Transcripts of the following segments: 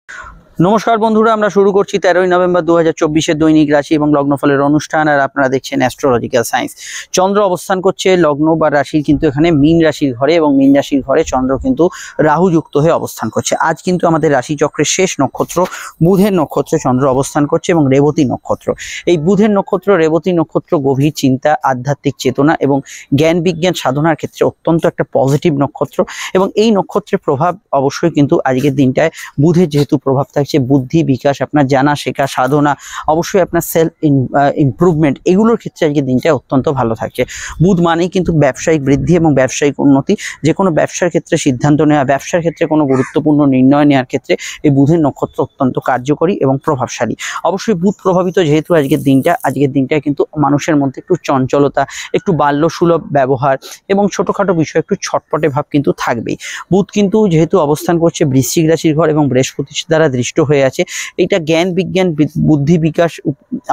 নমস্কার বন্ধুরা, আমরা শুরু করছি 13ই নভেম্বর 2024-এর দৈনিক রাশি এবং লগ্নফলের অনুষ্ঠান। আর আপনারা দেখছেন অ্যাস্ট্রোলজিক্যাল সায়েন্স। চন্দ্র অবস্থান করছে লগ্ন বা রাশির কিন্তু এখানে মীন রাশির ঘরে, এবং মীন রাশির ঘরে চন্দ্র কিন্তু রাহু যুক্ত হয়ে অবস্থান করছে। আজ কিন্তু আমাদের রাশিচক্রের শেষ নক্ষত্র বুধের নক্ষত্রে চন্দ্র অবস্থান করছে এবং রেবতী নক্ষত্র। এই বুধের নক্ষত্র রেবতী নক্ষত্র গভীর চিন্তা, আধ্যাত্মিক চেতনা এবং জ্ঞান বিজ্ঞান সাধনার ক্ষেত্রে অত্যন্ত একটা পজিটিভ নক্ষত্র। এবং এই নক্ষত্রের প্রভাব অবশ্যই কিন্তু আজকের দিনটায় বুধের যেহেতু প্রভাব থাকছে, বুদ্ধি বিকাশ, আপনার জানা শেখা সাধনা, অবশ্যই আপনার সেলফ ইমপ্রুভমেন্ট, এগুলোর ক্ষেত্রে আজকের দিনটা অত্যন্ত ভালো থাকছে। বুধ মানেই কিন্তু ব্যবসায়িক বৃদ্ধি এবং ব্যবসায়িক উন্নতি। যে কোনো ব্যবসার ক্ষেত্রে সিদ্ধান্ত নেওয়া, ব্যবসার ক্ষেত্রে কোনো গুরুত্বপূর্ণ নির্ণয় নেওয়ার ক্ষেত্রে এই বুধের নক্ষত্র অত্যন্ত কার্যকরী এবং প্রভাবশালী। অবশ্যই বুধ প্রভাবিত যেহেতু আজকের দিনটায় কিন্তু মানুষের মধ্যে একটু চঞ্চলতা, একটু বাল্যসুলভ ব্যবহার এবং ছোটখাটো বিষয় একটু ছটপটে ভাব কিন্তু থাকবেই। বুধ কিন্তু যেহেতু অবস্থান করছে বৃশ্চিক রাশির ঘর এবং বৃহস্পতি দ্বারা দৃষ্ট হয়ে আছে, এটা জ্ঞান বিজ্ঞান বুদ্ধি বিকাশ,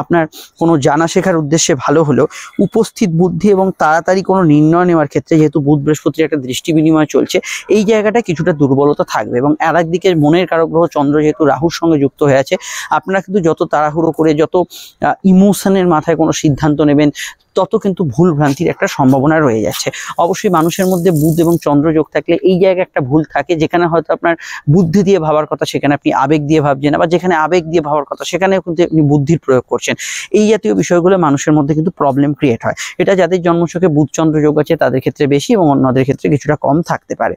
আপনার কোনো জানা শেখার উদ্দেশ্যে ভালো হলেও উপস্থিত বুদ্ধি এবং তাড়াতাড়ি কোনো নির্ণয় নেওয়ার ক্ষেত্রে যেহেতু বুধ বৃহস্পতির একটা দৃষ্টি বিনিময় চলছে, এই জায়গাটা কিছুটা দুর্বলতা থাকবে। এবং আর একদিকে মনের কারক গ্রহ চন্দ্র যেহেতু রাহুর সঙ্গে যুক্ত হয়ে আছে, আপনারা কিন্তু যত তাড়াহুড়ো করে যত ইমোশনের মাথায় কোনো সিদ্ধান্ত নেবেন, তত কিন্তু ভুল ভ্রান্তির একটা সম্ভাবনা রয়ে যাচ্ছে। অবশ্যই মানুষের মধ্যে বুধ এবং চন্দ্র যোগ থাকলে এই জায়গায় একটা ভুল থাকে, যেখানে হয়তো আপনার বুদ্ধি দিয়ে ভাবার কথা সেখানে আপনি আবেগ দিয়ে ভাবছেন, আবার যেখানে আবেগ দিয়ে ভাবার কথা সেখানেও কিন্তু আপনি বুদ্ধির প্রয়োগ করছেন। এই জাতীয় বিষয়গুলো মানুষের মধ্যে কিন্তু প্রবলেম ক্রিয়েট হয়। এটা যাদের জন্মছকে বুধ চন্দ্র যোগ আছে তাদের ক্ষেত্রে বেশি এবং অন্যদের ক্ষেত্রে কিছুটা কম থাকতে পারে।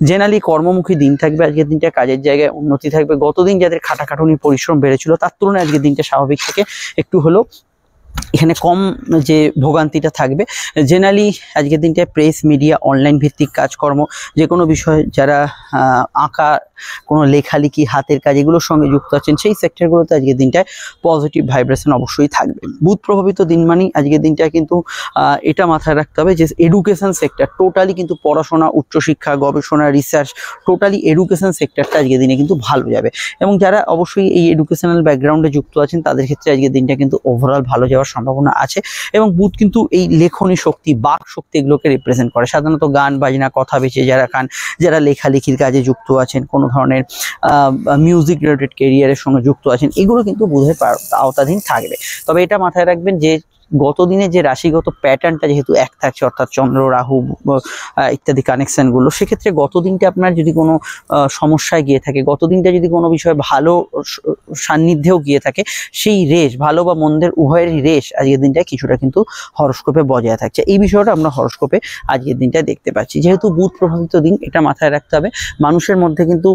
জেনারেলি কর্মমুখী দিন থাকবে আজকের দিনটা, কাজের জায়গায় উন্নতি থাকবে। গতদিন যাদের খাটাখাটুনি পরিশ্রম বেড়েছিল তার তুলনায় আজকের দিনটা স্বাভাবিক থেকে একটু হলেও এখানে কম যে ভোগান্তিটা থাকবে। জেনারেলি আজকের দিনটায় প্রেস মিডিয়া, অনলাইন ভিত্তিক কাজকর্ম, যে কোনো বিষয় যারা আঁকা, কোনো লেখালেখি, হাতের কাজ, এগুলোর সঙ্গে যুক্ত আছেন সেই সেক্টরগুলোতে আজকের দিনটায় পজিটিভ ভাইব্রেশন অবশ্যই থাকবে। বুধ প্রভাবিত দিন মানেই আজকের দিনটায় কিন্তু এটা মাথায় রাখতে হবে যে এডুকেশন সেক্টর টোটালি কিন্তু পড়াশোনা, উচ্চশিক্ষা, গবেষণা, রিসার্চ, টোটালি এডুকেশন সেক্টরটা আজকের দিনে কিন্তু ভালো যাবে। এবং যারা অবশ্যই এই এডুকেশনাল ব্যাকগ্রাউন্ডে যুক্ত আছেন তাদের ক্ষেত্রে আজকের দিনটা কিন্তু ওভারঅল ভালো যাওয়ার সম্ভাবনা আছে। এবং বুধ কিন্তু এই লেখনী শক্তি, বাক শক্তি, এগুলোকে রিপ্রেজেন্ট করে। সাধারণত গান বাজনা, কথা বেঁচে যারা গান, যারা লেখালেখির কাজে যুক্ত আছেন, কোনো ধরনের মিউজিক রিলেটেড কেরিয়ারের সঙ্গে যুক্ত আছেন, এগুলো কিন্তু বুধের আওতাধীন থাকবে। তবে এটা মাথায় রাখবেন যে গতদিনে যে রাশিগত প্যাটার্নটা যেহেতু এক থাকছে, অর্থাৎ চন্দ্র রাহু ইত্যাদি কানেকশনগুলো, সেক্ষেত্রে গতদিনটা আপনার যদি কোনো সমস্যায় গিয়ে থাকে, গতদিনটা যদি কোনো বিষয়ে ভালো সান্নিধ্যেও গিয়ে থাকে, সেই রেশ, ভালো বা মন্দের উভয়েরই রেশ আজকের দিনটায় কিছুটা কিন্তু হরস্কোপে বজায় থাকছে। এই বিষয়টা আমরা হরস্কোপে আজকের দিনটায় দেখতে পাচ্ছি। যেহেতু বুধ প্রভাবিত দিন, এটা মাথায় রাখতে হবে। মানুষের মধ্যে কিন্তু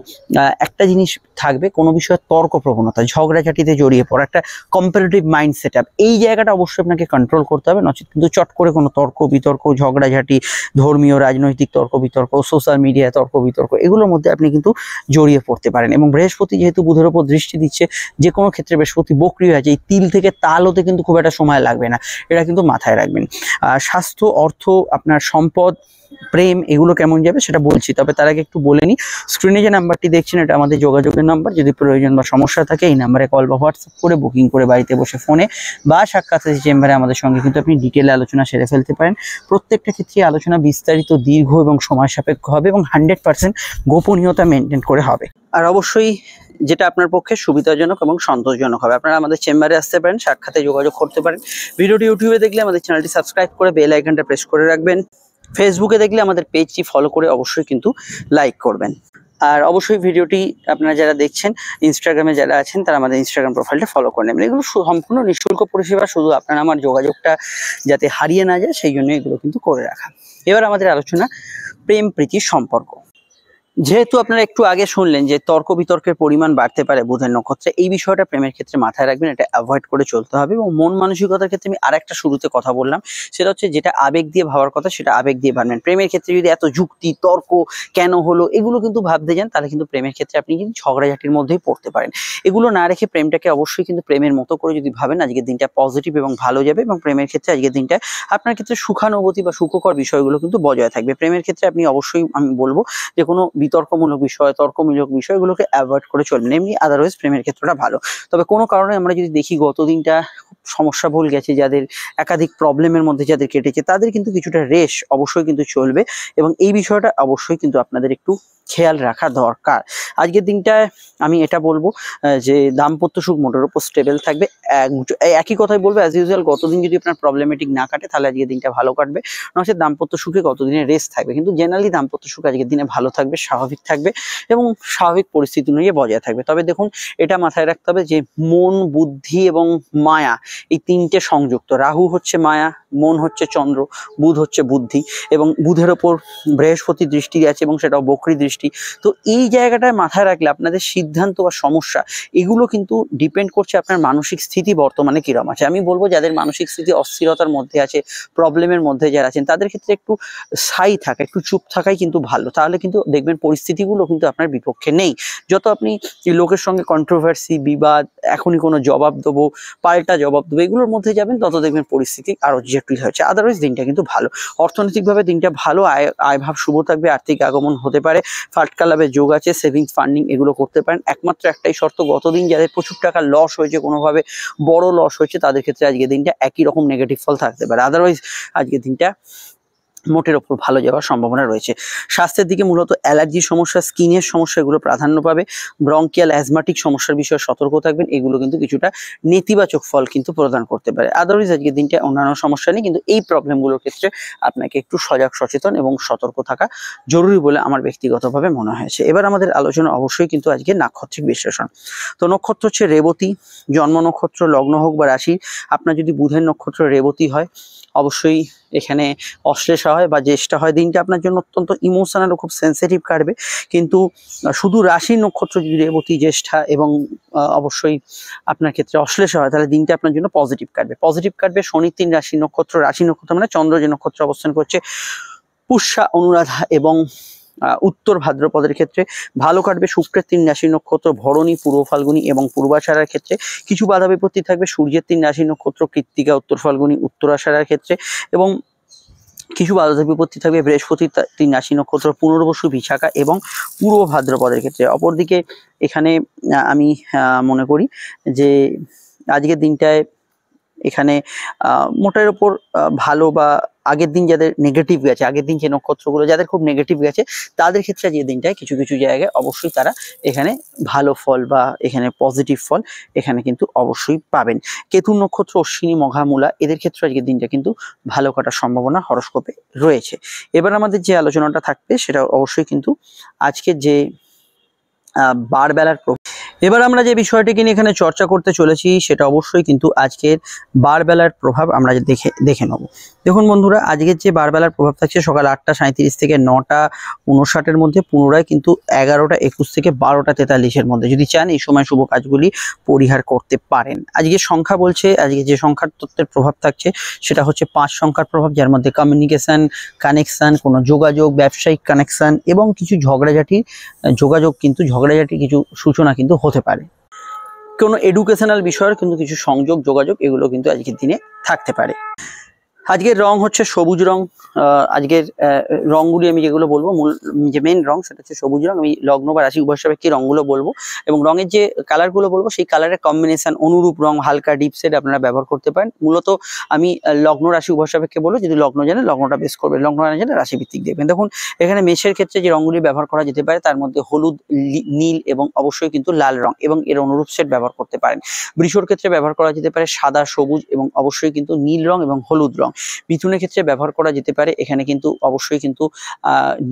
একটা জিনিস থাকবে, কোনো বিষয়ে তর্ক প্রবণতা, ঝগড়াঝাটিতে জড়িয়ে পড়া, একটা কম্পারেটিভ মাইন্ড সেট আপ, এই জায়গাটা অবশ্যই আপনাকে কন্ট্রোল করতে হবে। নচেত কিন্তু চট করে কোনো তর্ক বিতর্ক, ঝগড়াঝাটি, ধর্মীয় রাজনৈতিক তর্ক বিতর্ক, সোশ্যাল মিডিয়ায় তর্ক বিতর্ক, এগুলোর মধ্যে আপনি কিন্তু জড়িয়ে পড়তে পারেন। এবং বৃহস্পতি যেহেতু বুধের ওপর দৃষ্টি দিচ্ছে, যে কোনো ক্ষেত্রে বৃহস্পতি বক্রি হয়েছে, এই তিল থেকে তাল হতে কিন্তু খুব একটা সময় লাগবে না, এটা কিন্তু মাথায় রাখবেন। স্বাস্থ্য, অর্থ, আপনার সম্পদ, প্রেম, এগুলো কেমন যাবে সেটা বলছি। তবে তার আগে একটু বলে নিই, স্ক্রিনে যে নাম্বারটি দেখছেন এটা আমাদের যোগাযোগের নাম্বার। যদি প্রয়োজন বা সমস্যা থাকে এই নাম্বারে কল বা হোয়াটসঅ্যাপ করে বুকিং করে বাড়িতে বসে ফোনে বা সাক্ষাৎ চেম্বারে আমাদের সঙ্গে কিন্তু আপনি ডিটেলে আলোচনা সেরে ফেলতে পারেন। প্রত্যেকটা ক্ষেত্রে আলোচনা বিস্তারিত, দীর্ঘ এবং সময় সাপেক্ষ হবে এবং 100% গোপনীয়তা মেনটেন করে হবে। আর অবশ্যই যেটা আপনার পক্ষে সুবিধাজনক এবং সন্তোষজনক হবে। আপনারা আমাদের চেম্বারে আসতে পারেন, সাক্ষাতে যোগাযোগ করতে পারেন। ভিডিওটি ইউটিউবে দেখলে আমাদের চ্যানেলটি সাবস্ক্রাইব করে বেল আইকনটা প্রেস করে রাখবেন। ফেসবুকে দেখলে আমাদের পেজটি ফলো করে অবশ্যই কিন্তু লাইক করবেন। আর অবশ্যই ভিডিওটি আপনারা যারা দেখছেন, ইনস্টাগ্রামে যারা আছেন তারা আমাদের ইনস্টাগ্রাম প্রোফাইলটা ফলো করে নেবেন। এগুলো সম্পূর্ণ নিঃশুল্ক পরিষেবা, শুধু আপনারা আমার যোগাযোগটা যাতে হারিয়ে না যায় সেই জন্য এগুলো কিন্তু করে রাখা। এবার আমাদের আলোচনা প্রেম প্রীতির সম্পর্ক। যেহেতু আপনারা একটু আগে শুনলেন যে তর্ক বিতর্কের পরিমাণ বাড়তে পারে বুধের নক্ষত্রে, এই বিষয়টা প্রেমের ক্ষেত্রে মাথায় রাখবেন, এটা অ্যাভয়েড করে চলতে হবে। এবং মন মানসিকতার ক্ষেত্রে আমি আরেকটা শুরুতে কথা বললাম, সেটা হচ্ছে যেটা আবেগ দিয়ে ভাবার কথা সেটা আবেগ দিয়ে ভাববেন। প্রেমের ক্ষেত্রে যদি এত যুক্তি তর্ক কেন হলো এগুলো কিন্তু ভাবতে যান, তাহলে কিন্তু প্রেমের ক্ষেত্রে আপনি কিন্তু ঝগড়াঝাটির মধ্যেই পড়তে পারেন। এগুলো না রেখে প্রেমটাকে অবশ্যই কিন্তু প্রেমের মতো করে যদি ভাবেন, আজকের দিনটা পজিটিভ এবং ভালো যাবে। এবং প্রেমের ক্ষেত্রে আজকের দিনটা আপনার ক্ষেত্রে সুখানুভূতি বা সুখকর বিষয়গুলো কিন্তু বজায় থাকবে। প্রেমের ক্ষেত্রে আপনি অবশ্যই, আমি বলবো যে কোনো বিতর্কমূলক বিষয়, তর্কমূলক বিষয়গুলোকে অ্যাভয়েড করে চলবেন। এমনি আদারওয়াইজ প্রেমের ক্ষেত্রটা ভালো। তবে কোনো কারণে আমরা যদি দেখি গত দিনটা সমস্যা ভুল গেছে, যাদের একাধিক প্রবলেমের মধ্যে যাদের কেটেছে, তাদের কিন্তু কিছুটা রেশ অবশ্যই কিন্তু চলবে। এবং এই বিষয়টা অবশ্যই কিন্তু আপনাদের একটু খেয়াল রাখা দরকার। আজকের দিনটায় আমি এটা বলবো যে দাম্পত্য সুখ মোটের উপর স্টেবল থাকবে। একই কথাই বলবো, অ্যাজ ইউজুয়াল গতদিন যদি আপনার প্রবলেমেটিক না কাটে তাহলে আজকের দিনটা ভালো কাটবে, নচেত দাম্পত্য সুখে গতদিনে রেস্ট থাকবে। কিন্তু জেনারেলি দাম্পত্য সুখ আজকের দিনে ভালো থাকবে, স্বাভাবিক থাকবে এবং স্বাভাবিক পরিস্থিতি অনুযায়ী বজায় থাকবে। তবে দেখুন, এটা মাথায় রাখতে হবে যে মন, বুদ্ধি এবং মায়া এই তিনটে সংযুক্ত। রাহু হচ্ছে মায়া, মন হচ্ছে চন্দ্র, বুধ হচ্ছে বুদ্ধি, এবং বুধের ওপর বৃহস্পতি দৃষ্টি আছে এবং সেটাও বক্রী দৃষ্টি। তো এই জায়গাটায় মাথায় রাখলে আপনাদের সিদ্ধান্ত বা সমস্যা এগুলো কিন্তু ডিপেন্ড করছে আপনার মানসিক স্থিতি বর্তমানে কিরম আছে। আমি বলবো যাদের মানসিক স্থিতি অস্থিরতার মধ্যে আছে, প্রবলেমের মধ্যে যারা আছেন, তাদের ক্ষেত্রে একটু স্থায়ী থাকা, একটু চুপ থাকাই কিন্তু ভালো। তাহলে কিন্তু দেখবেন পরিস্থিতিগুলো কিন্তু আপনার বিপক্ষে নেই। যত আপনি লোকের সঙ্গে কন্ট্রোভার্সি, বিবাদ, এখনই কোনো জবাব দেবো, পাল্টা জবাব দেবো, এগুলোর মধ্যে যাবেন, তত দেখবেন পরিস্থিতি আরো জটিল হচ্ছে। আদারওয়াইজ দিনটা কিন্তু ভালো, অর্থনৈতিকভাবে দিনটা ভালো, আয়ভাব শুভ থাকবে, আর্থিক আগমন হতে পারে, ফাটকা লাভের যোগ আছে, সেভিংস ফান্ডিং এগুলো করতে পারেন। একমাত্র একটাই শর্ত, গতদিন যাদের প্রচুর টাকা লস হয়েছে, কোনোভাবে বড় লস হয়েছে, তাদের ক্ষেত্রে আজকের দিনটা একই রকম নেগেটিভ ফল থাকতে পারে। আদারওয়াইজ আজকের দিনটা মোটের ওপর ভালো যাওয়ার সম্ভাবনা রয়েছে। স্বাস্থ্যের দিকে মূলত অ্যালার্জির সমস্যা, স্কিনের সমস্যা এগুলো প্রাধান্য পাবে। ব্রঙ্কিয়াল, অ্যাজমাটিক সমস্যার বিষয়ে সতর্ক থাকবেন, এগুলো কিন্তু কিছুটা নেতিবাচক ফল কিন্তু প্রদান করতে পারে। আদারওয়াইজ আজকের দিনটা অন্যান্য সমস্যা নেই, কিন্তু এই প্রবলেমগুলোর ক্ষেত্রে আপনাকে একটু সজাগ, সচেতন এবং সতর্ক থাকা জরুরি বলে আমার ব্যক্তিগতভাবে মনে হয়েছে। এবার আমাদের আলোচনা অবশ্যই কিন্তু আজকে নাক্ষত্রিক বিশ্লেষণ। তো নক্ষত্র হচ্ছে রেবতী, জন্ম নক্ষত্র, লগ্ন হোক বা রাশি। আপনার যদি বুধের নক্ষত্র রেবতী হয়, অবশ্যই এখানে অশ্লেষা হয় বা জ্যেষ্ঠা হয়, দিনটা আপনার জন্য অত্যন্ত ইমোশনাল ও খুব সেন্সিটিভ কাটবে। কিন্তু শুধু রাশির নক্ষত্র যদি রেবতী, জ্যেষ্ঠা এবং অবশ্যই আপনার ক্ষেত্রে অশ্লেষা হয়, তাহলে দিনটা আপনার জন্য পজিটিভ কাটবে। শনির 3 রাশি নক্ষত্র মানে চন্দ্র যে নক্ষত্র অবস্থান করছে, পুষ্যা, অনুরাধা এবং উত্তর ভাদ্রপদের ক্ষেত্রে ভালো কাটবে। শুক্রের 3 রাশি নক্ষত্র ভরণী, পূর্ব ফাল্গুনী এবং পূর্বাষাঢ়ার ক্ষেত্রে কিছু বাধা বিপত্তি থাকবে। সূর্যের 3 রাশি নক্ষত্র কৃত্তিকা, উত্তর ফাল্গুনী, উত্তরাষাঢ়ার ক্ষেত্রে এবং কিছু বাধা বিপত্তি থাকবে বৃহস্পতির 3 রাশি নক্ষত্র পুনর্বসু, বিশাখা এবং পূর্ব ভাদ্রপদের ক্ষেত্রে। অপরদিকে এখানে আমি মনে করি যে আজকের দিনটায় এখানে মোটের ওপর ভালো, বা আগের দিন যাদের নেগেটিভ গেছে, আগের দিন যে নক্ষত্রগুলো যাদের খুব নেগেটিভ গেছে, তাদের ক্ষেত্রে যে দিনটায় কিছু কিছু জায়গায় অবশ্যই তারা এখানে ভালো ফল বা এখানে পজিটিভ ফল এখানে কিন্তু অবশ্যই পাবেন। কেতুর নক্ষত্র অশ্বিনী, মঘা, মূলা, এদের ক্ষেত্রে আজকের দিনটা কিন্তু ভালো কাটার সম্ভাবনা হরস্কোপে রয়েছে। এবার আমাদের যে আলোচনাটা থাকবে সেটা অবশ্যই কিন্তু আজকে যে বারবেলার এবার আমরা যে বিষয়টিকে নিয়ে এখানে চর্চা করতে চলেছি সেটা অবশ্যই কিন্তু আজকের বারবেলার প্রভাব আমরা দেখে নেব। দেখুন বন্ধুরা, আজকের যে বারবেলার প্রভাব থাকছে সকাল 8টা 37 থেকে 9টা 59-এর মধ্যে, পুনরায় কিন্তু 11টা 21 থেকে 12টা 43-এর মধ্যে। যদি চান এই সময় শুভ কাজগুলি পরিহার করতে পারেন। আজকের সংখ্যা বলছে, আজকে যে সংখ্যার তত্ত্বের প্রভাব থাকছে সেটা হচ্ছে 5 সংখ্যার প্রভাব, যার মধ্যে কমিউনিকেশন, কানেকশন, কোনো যোগাযোগ, ব্যবসায়িক কানেকশন এবং কিছু ঝগড়াঝাটির কিছু সূচনা কিন্তু হতে পারে। কোনো এডুকেশনাল বিষয়ের কিন্তু কিছু সংযোগ, যোগাযোগ এগুলো কিন্তু আজকের দিনে থাকতে পারে। আজকের রং হচ্ছে সবুজ রং। আজকের রংগুলি আমি যেগুলো বলবো, মূল যে মেন রং সেটা হচ্ছে সবুজ রং। আমি লগ্ন বা রাশি উভয় সাপেক্ষে রংগুলো বলবো এবং রঙের যে কালারগুলো বলবো সেই কালারের কম্বিনেশন, অনুরূপ রং, হালকা ডিপ শেড আপনারা ব্যবহার করতে পারেন। মূলত আমি লগ্ন রাশি উভয় সাপেক্ষে বলবো, যদি লগ্ন জানে লগ্নটা বেশ করবে, লগ্ন না জানে রাশি ভিত্তিক দেখবেন। দেখুন এখানে মেষের ক্ষেত্রে যে রংগুলি ব্যবহার করা যেতে পারে তার মধ্যে হলুদ, নীল এবং অবশ্যই কিন্তু লাল রং এবং এর অনুরূপ শেড ব্যবহার করতে পারেন। বৃষর ক্ষেত্রে ব্যবহার করা যেতে পারে সাদা, সবুজ এবং অবশ্যই কিন্তু নীল রং এবং হলুদ রং। মিথুনের ক্ষেত্রে ব্যবহার করা যেতে পারে এখানে কিন্তু অবশ্যই কিন্তু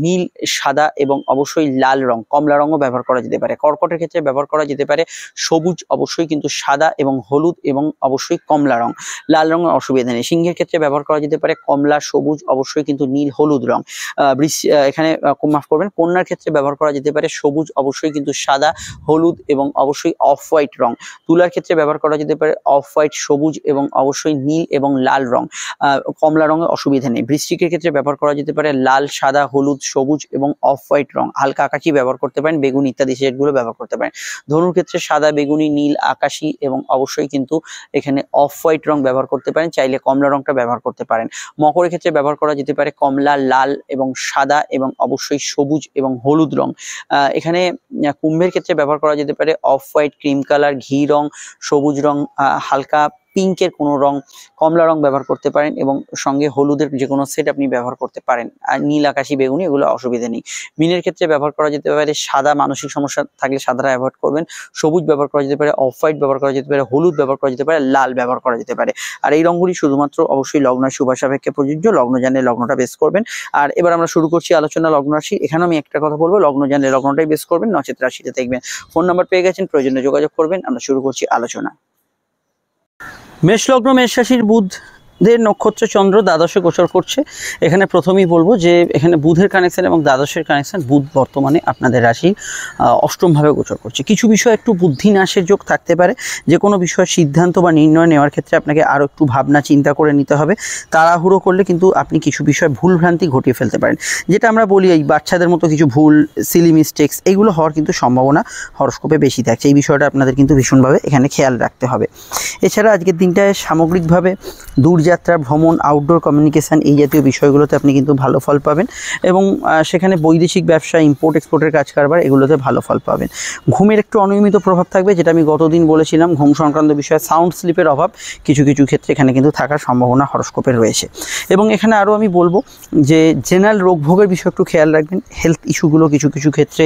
নীল, সাদা এবং অবশ্যই লাল রং, কমলা রঙও ব্যবহার করা যেতে পারে। কর্কটের ক্ষেত্রে ব্যবহার করা যেতে পারে সবুজ, অবশ্যই কিন্তু সাদা এবং হলুদ এবং অবশ্যই কমলা রং, লাল রঙের অসুবিধা নেই। সিংহের ক্ষেত্রে ব্যবহার করা যেতে পারে কমলা, সবুজ, অবশ্যই কিন্তু নীল, হলুদ রং। এখানে মাফ করবেন, কন্যার ক্ষেত্রে ব্যবহার করা যেতে পারে সবুজ, অবশ্যই কিন্তু সাদা, হলুদ এবং অবশ্যই অফ হোয়াইট রং। তুলার ক্ষেত্রে ব্যবহার করা যেতে পারে অফ হোয়াইট, সবুজ এবং অবশ্যই নীল এবং লাল রং, কমলা রঙের অসুবিধা নেই। বৃশ্চিকের ক্ষেত্রে ব্যবহার করা যেতে পারে লাল, সাদা, হলুদ, সবুজ এবং অফ হোয়াইট রং, হালকা আকাশি ব্যবহার করতে পারেন, বেগুনি ইত্যাদি শেডগুলো ব্যবহার করতে পারেন। ধনুর ক্ষেত্রে সাদা, বেগুনি, নীল, আকাশি এবং অবশ্যই কিন্তু এখানে অফ হোয়াইট রং ব্যবহার করতে পারেন, চাইলে কমলা রংটা ব্যবহার করতে পারেন। মকরের ক্ষেত্রে ব্যবহার করা যেতে পারে কমলা, লাল এবং সাদা এবং অবশ্যই সবুজ এবং হলুদ রং। এখানে কুম্ভের ক্ষেত্রে ব্যবহার করা যেতে পারে অফ হোয়াইট, ক্রিম কালার, ঘি রং, সবুজ রং, হালকা পিঙ্কের কোনো রং, কমলা রং ব্যবহার করতে পারেন এবং সঙ্গে হলুদের যে কোনো সেট আপনি ব্যবহার করতে পারেন। আর নীল, আকাশি, বেগুনি এগুলো অসুবিধা নেই। মিনের ক্ষেত্রে ব্যবহার করা যেতে পারে সাদা, মানসিক সমস্যা থাকলে সাদাটা অ্যাভয়েড করবেন। সবুজ ব্যবহার করা যেতে পারে, অফ হোয়াইট ব্যবহার করা যেতে পারে, হলুদ ব্যবহার করা যেতে পারে, লাল ব্যবহার করা যেতে পারে। আর এই রঙগুলি শুধুমাত্র অবশ্যই লগ্ন শুভ সাপেক্ষে প্রযোজ্য, লগ্ন জানলে লগ্নটা বেস করবেন। আর এবার আমরা শুরু করছি আলোচনা লগ্ন রাশি। এখানে আমি একটা কথা বলবো, লগ্ন জানলে লগ্নটাই বেস করবেন, নচেত রাশিতে দেখবেন। ফোন নাম্বার পেয়ে গেছেন, প্রয়োজনে যোগাযোগ করবেন। আমরা শুরু করছি আলোচনা। মেষ লগ্ন, মেষ রাশির বুধের নক্ষত্র চন্দ্র দ্বাদশে গোচর করছে। এখানে প্রথমেই বলবো যে এখানে বুধের কানেকশন এবং দ্বাদশের কানেকশন, বুধ বর্তমানে আপনাদের রাশির অষ্টমভাবে গোচর করছে। কিছু বিষয় একটু বুদ্ধি নাশের যোগ থাকতে পারে। যে কোনো বিষয়ে সিদ্ধান্ত বা নির্ণয় নেওয়ার ক্ষেত্রে আপনাকে আরও একটু ভাবনা চিন্তা করে নিতে হবে। তাড়াহুড়ো করলে কিন্তু আপনি কিছু বিষয়ে ভুলভ্রান্তি ঘটিয়ে ফেলতে পারেন। যেটা আমরা বলি এই বাচ্চাদের মতো কিছু ভুল, সিলি মিস্টেক্স, এগুলো হওয়ার কিন্তু সম্ভাবনা হরস্কোপে বেশি থাকছে। এই বিষয়টা আপনাদের কিন্তু ভীষণভাবে এখানে খেয়াল রাখতে হবে। এছাড়া আজকের দিনটায় সামগ্রিকভাবে দূরযাত্রা, ভ্রমণ, আউটডোর কমিউনিকেশান এই জাতীয় বিষয়গুলোতে আপনি কিন্তু ভালো ফল পাবেন এবং সেখানে বৈদেশিক ব্যবসা, ইম্পোর্ট এক্সপোর্টের কাজ কারবার এগুলোতে ভালো ফল পাবেন। ঘুমের একটু অনিয়মিত প্রভাব থাকবে, যেটা আমি গতদিন বলেছিলাম। ঘুম সংক্রান্ত বিষয়ে সাউন্ড স্লিপের অভাব কিছু কিছু ক্ষেত্রে এখানে কিন্তু থাকার সম্ভাবনা হরস্কোপে রয়েছে। এবং এখানে আরও আমি বলবো যে জেনারেল রোগ ভোগের বিষয় একটু খেয়াল রাখবেন। হেলথ ইস্যুগুলো কিছু কিছু ক্ষেত্রে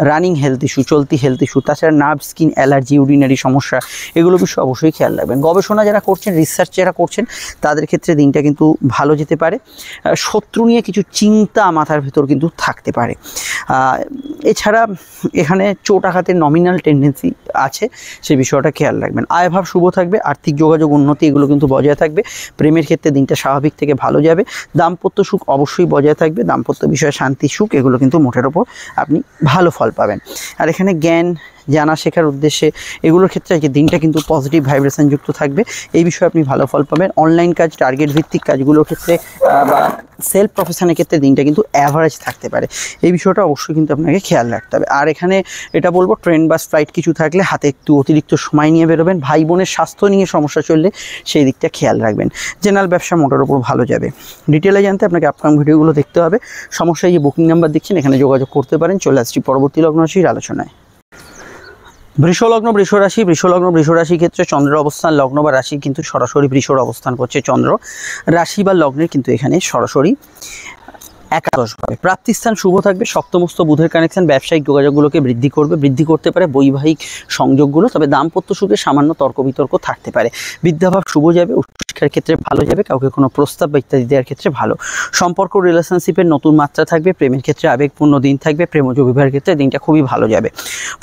রানিং হেলথ ইস্যু, চলতি হেলথ ইস্যু, তাছাড়া নার্ভ, স্কিন অ্যালার্জি, ইউরিনারি সমস্যা, এগুলো বিষয়ে অবশ্যই খেয়াল রাখবেন। গবেষণা যারা করছেন, রিসার্চ যারা করছেন, তাদের ক্ষেত্রে দিনটা কিন্তু ভালো যেতে পারে। শত্রু নিয়ে কিছু চিন্তা মাথার ভেতর কিন্তু থাকতে পারে। এছাড়া এখানে চোট আঘাতের নমিনাল টেন্ডেন্সি আছে, সেই বিষয়টা খেয়াল রাখবেন। আয়ভাব শুভ থাকবে, আর্থিক যোগাযোগ, উন্নতি এগুলো কিন্তু বজায় থাকবে। প্রেমের ক্ষেত্রে দিনটা স্বাভাবিক থেকে ভালো যাবে। দাম্পত্য সুখ অবশ্যই বজায় থাকবে। দাম্পত্য বিষয়ে শান্তি, সুখ এগুলো কিন্তু মোটের ওপর আপনি ভালো ফল পাবেন। আর এখানে জ্ঞান, জানা শেখার উদ্দেশ্যে এগুলোর ক্ষেত্রে আজকে দিনটা কিন্তু পজিটিভ ভাইব্রেশন যুক্ত থাকবে। এই বিষয়ে আপনি ভালো ফল পাবেন। অনলাইন কাজ, টার্গেট ভিত্তিক কাজগুলোর ক্ষেত্রে বা সেলফ প্রফেশনের ক্ষেত্রে দিনটা কিন্তু অ্যাভারেজ থাকতে পারে। এই বিষয়টা অবশ্যই কিন্তু আপনাকে খেয়াল রাখতে হবে। আর এখানে এটা বলবো, ট্রেন বাস ফ্লাইট কিছু থাকলে হাতে একটু অতিরিক্ত সময় নিয়ে বেরোবেন। ভাই বোনের স্বাস্থ্য নিয়ে সমস্যা চললে সেই দিকটা খেয়াল রাখবেন। জেনারেল ব্যবসা মোটের ওপর ভালো যাবে। ডিটেলে জানতে আপনাকে আপকামিং ভিডিওগুলো দেখতে হবে। সমস্যায় যে বুকিং নাম্বার দেখছেন এখানে যোগাযোগ করতে পারেন। চলে আসছি পরবর্তী লগ্ন রাশির আলোচনায়। বৃষলগ্ন, বৃষরাশি। বৃষলগ্ন, বৃষরাশির ক্ষেত্রে চন্দ্রের অবস্থান লগ্ন বা রাশির কিন্তু সরাসরি বৃষর অবস্থান করছে। চন্দ্র রাশি বা লগ্নের কিন্তু এখানে সরাসরি একাদশভাবে। প্রাপ্তিস্থান শুভ থাকবে। সপ্তমস্থ বুধের কানেকশন ব্যবসায়িক যোগাযোগগুলোকে বৃদ্ধি করতে পারে, বৈবাহিক সংযোগগুলো। তবে দাম্পত্য সুখে সামান্য তর্ক বিতর্ক থাকতে পারে। বিদ্যাভাব শুভ যাবে, উচ্চশিক্ষার ক্ষেত্রে ভালো যাবে, কাউকে কোনো প্রস্তাব বা ইত্যাদি দেওয়ার ক্ষেত্রে ভালো। সম্পর্ক, রিলেশনশিপের নতুন মাত্রা থাকবে। প্রেমের ক্ষেত্রে আবেগপূর্ণ দিন থাকবে। প্রেমজ বিবাহের ক্ষেত্রে দিনটা খুবই ভালো যাবে।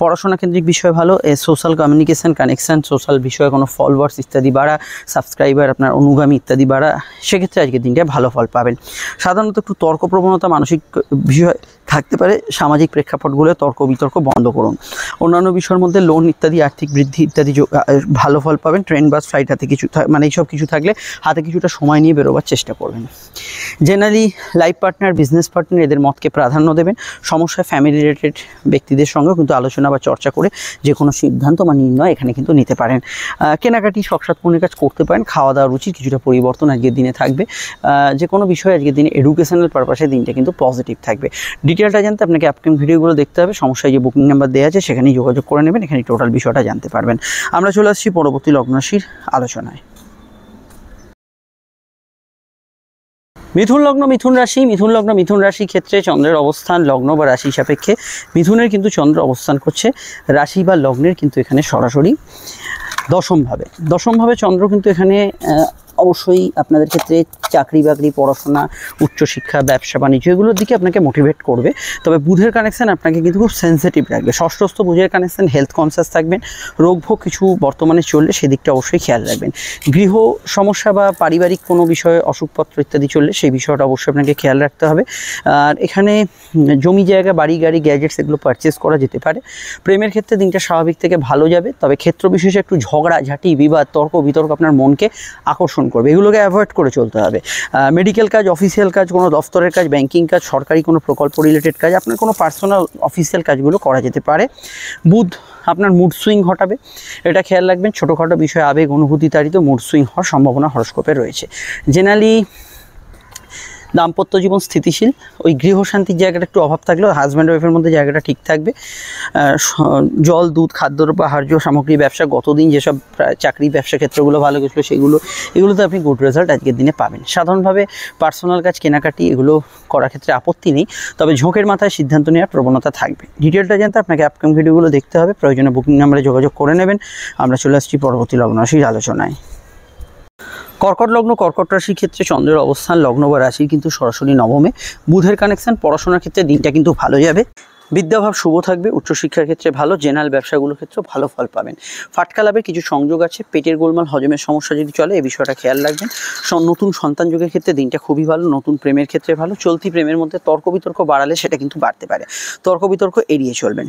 পড়াশোনা কেন্দ্রিক বিষয় ভালো। সোশ্যাল কমিউনিকেশন, কানেকশন, সোশ্যাল বিষয়ে কোনো ফলোয়ার্স ইত্যাদি বাড়া, সাবস্ক্রাইবার, আপনার অনুগামী ইত্যাদি বাড়া, সেক্ষেত্রে আজকের দিনটা ভালো ফল পাবেন। সাধারণত একটু তর্ক প্রবণতা, মানসিক বিষয় থাকতে পারে। সামাজিক প্রেক্ষাপটগুলো তর্ক বিতর্ক বন্ধ করুন। অন্যান্য বিষয়ের মধ্যে লোন ইত্যাদি, আর্থিক বৃদ্ধি ইত্যাদি ভালো ফল পাবেন। ট্রেন বাস ফ্লাইট হাতে কিছু মানে এইসব কিছু থাকলে হাতে কিছুটা সময় নিয়ে বেরোবার চেষ্টা করবেন। Generally life partner, business partner এদের মতকে প্রাধান্য দেবেন। সমস্যায় ফ্যামিলি রিলেটেড ব্যক্তিদের সঙ্গেও কিন্তু আলোচনা বা চর্চা করে যে কোনো সিদ্ধান্ত বা নির্ণয় এখানে কিন্তু নিতে পারেন। কেনাকাটি, শখসাদ পূর্ণের কাজ করতে পারেন। খাওয়া দাওয়া রুচির কিছুটা পরিবর্তন আজকের দিনে থাকবে। যে কোনো বিষয়ে আজকের দিনে এডুকেশনাল পারপাসে দিনটা কিন্তু পজিটিভ থাকবে। ডিটেলটা জানতে আপনাকে আপকামিং ভিডিওগুলো দেখতে হবে। সমস্যায় যে বুকিং নাম্বার দেওয়া আছে সেখানেই যোগাযোগ করে নেবেন। এখানে টোটাল বিষয়টা জানতে পারবেন। আমরা চলে আসছি পরবর্তী লগ্ন রাশির আলোচনায়। মিথুন লগ্ন, মিথুন রাশি। মিথুন লগ্ন, মিথুন রাশির ক্ষেত্রে চন্দ্রের অবস্থান লগ্ন বা রাশি সাপেক্ষে মিথুনের কিন্তু চন্দ্র অবস্থান করছে। রাশি বা লগ্নের কিন্তু এখানে সরাসরি দশমভাবে চন্দ্র কিন্তু এখানে অবশ্যই আপনাদের ক্ষেত্রে চাকরি বাকরি, পড়াশোনা, উচ্চশিক্ষা, ব্যবসা বাণিজ্য এগুলোর দিকে আপনাকে মোটিভেট করবে। তবে বুধের কানেকশান আপনাকে কিন্তু খুব সেন্সিটিভ রাখবে। ষষ্ঠস্থ বুধের কানেকশান, হেলথ কনসিয়াস থাকবেন। রোগভোগ কিছু বর্তমানে চললে সেদিকটা অবশ্যই খেয়াল রাখবেন। গৃহ সমস্যা বা পারিবারিক কোনো বিষয়ে অসুখপত্র ইত্যাদি চললে সেই বিষয়টা অবশ্যই আপনাকে খেয়াল রাখতে হবে। আর এখানে জমি জায়গা, বাড়ি গাড়ি, গ্যাজেটস এগুলো পারচেস করা যেতে পারে। প্রেমের ক্ষেত্রে দিনটা স্বাভাবিক থেকে ভালো যাবে। তবে ক্ষেত্র বিশেষে একটু ঝগড়া ঝাঁটি, বিবাদ, তর্ক বিতর্ক আপনার মনকে আকর্ষণ করবে। এগুলোকে অ্যাভয়েড করে চলতে হবে। মেডিকেল কাজ, অফিসিয়াল কাজ, কোনো দফতরের কাজ, ব্যাংকিং কাজ, সরকারি কোনো প্রকল্প রিলেটেড কাজ, আপনার কোনো পার্সোনাল অফিসিয়াল কাজগুলো করা যেতে পারে। বুধ আপনার মুড সুইং ঘটাবে, এটা খেয়াল রাখবেন। ছোটোখাটো বিষয়ে আবেগ অনুভূতি তাড়িত মুড সুইং হওয়ার সম্ভাবনা হরস্কোপে রয়েছে। জেনারেলি দাম্পত্য জীবন স্থিতিশীল, ওই গৃহশান্তির জায়গাটা একটু অভাব থাকলেও হাজব্যান্ড ওয়াইফের মধ্যে জায়গাটা ঠিক থাকবে। জল, দুধ, খাদ্যদ্রব্য, আহার্য সামগ্রী ব্যবসা, গতদিন যেসব চাকরি ব্যবসা ক্ষেত্রগুলো ভালো গেছিলো এগুলোতে আপনি গুড রেজাল্ট আজকের দিনে পাবেন। সাধারণভাবে পার্সোনাল কাজ, কেনাকাটি এগুলো করার ক্ষেত্রে আপত্তি নেই, তবে ঝোঁকের মাথায় সিদ্ধান্ত নেওয়ার প্রবণতা থাকবে। ডিটেলটা জানতে আপনাকে আপকামিং ভিডিওগুলো দেখতে হবে, প্রয়োজনে বুকিং নাম্বারে যোগাযোগ করে নেবেন। আমরা চলে আসছি পরবর্তী লগ্ন রাশির আলোচনায়। কর্কট লগ্ন, কর্কট রাশির ক্ষেত্রে চন্দ্রের অবস্থান লগ্ন বা রাশির কিন্তু সরাসরি নবমে। বুধের কানেকশন, পড়াশোনার ক্ষেত্রে দিনটা কিন্তু ভালো যাবে। বিদ্যাভাব শুভ থাকবে, উচ্চশিক্ষার ক্ষেত্রে ভালো, জেনারেল ব্যবসাগুলোর ক্ষেত্রে ভালো ফল পাবেন। ফাটকা লাভের কিছু সংযোগ আছে, পেটের গোলমাল, হজমের সমস্যা যদি চলে এই বিষয়টা খেয়াল রাখবেন। নতুন সন্তান যোগের ক্ষেত্রে দিনটা খুবই ভালো, নতুন প্রেমের ক্ষেত্রে ভালো। চলতি প্রেমের মধ্যে তর্ক বিতর্ক বাড়ালে সেটা কিন্তু বাড়তে পারে, তর্ক বিতর্ক এড়িয়ে চলবেন।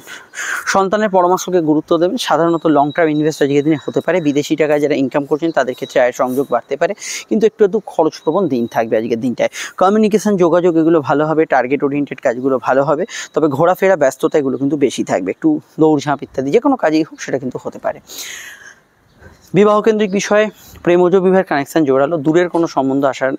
সন্তানের পরামর্শকে গুরুত্ব দেবেন। সাধারণত লং টার্ম ইনভেস্ট আজকের দিনে হতে পারে। বিদেশি টাকায় যারা ইনকাম করছেন তাদের ক্ষেত্রে আয়ের সংযোগ বাড়তে পারে, কিন্তু একটু খরচপ্রবণ দিন থাকবে আজকের দিনটায়। কমিউনিকেশন, যোগাযোগ এগুলো ভালো হবে, টার্গেট ওরিয়েন্টেড কাজগুলো ভালো হবে, তবে ঘোরাফেরা, ব্যস্ততা এগুলো কিন্তু বেশি থাকবে। একটু দৌড়ঝাঁপ ইত্যাদি যে কোনো কাজেই হোক সেটা কিন্তু হতে পারে। বিবাহ কেন্দ্রিক বিষয়ে প্রেমজ বিবাহের কানেকশন জোরালো, দূরের কোনো সম্বন্ধ আসার